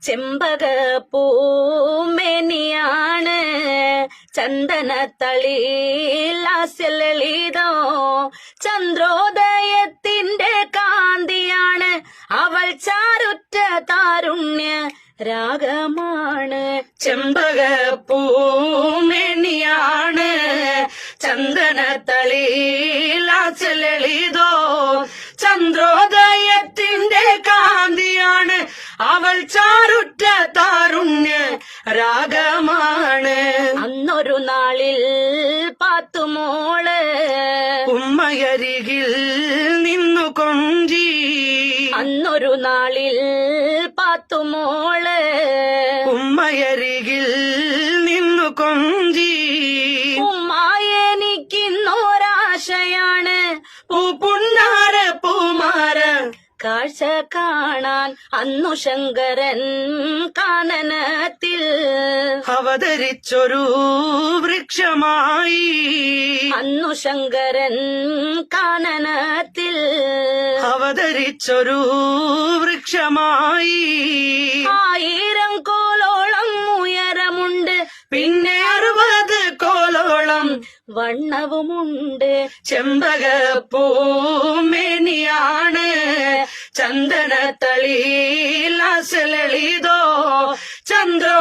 ചെമ്പകപ്പൂമേനിയാണ് ചന്ദനത്തളിലാസ്യലളിതോ ചന്ദ്രോദയത്തിന്റെ കാന്തിയാണ് അവൾ ചാരുറ്റ താരുണ്യ രാഗമാണ്. ചെമ്പകപ്പൂമേനിയാണ് ചന്ദനത്തളിലാസ്യലളിതോ ചന്ദ്രോദയത്തിന്റെ കാന്തിയാണ് അവൾ ചാരുറ്റ താരുണ്യ രാഗമാണ്. അന്നൊരു നാളിൽ പാത്തുമോള് ഉമ്മയരികിൽ നിന്നു കൊഞ്ചി. അന്നൊരു നാളിൽ പാത്തുമോള് ഉമ്മയരികിൽ നിന്നു കൊഞ്ചി. ഉമ്മായെനിക്കിന്നൊരാശയാണ് പൂപ്പുണ്ണാര പൂമാര കാഴ്ച കാണാൻ. അന്നു ശങ്കരൻ കാനനത്തിൽ അവതരിച്ചൊരു വൃക്ഷമായി. അന്നു ശങ്കരൻ കാനനത്തിൽ അവതരിച്ചൊരു വൃക്ഷമായി. 1000 കോലോളം ഉയരമുണ്ട്, പിന്നെ 60 കോലോളം വണ്ണവുമുണ്ട്. ചെമ്പകപ്പൂമേനിയാണ് ചന്ദനത്തളിലാസ്യലളിതോ ചന്ദ്രോ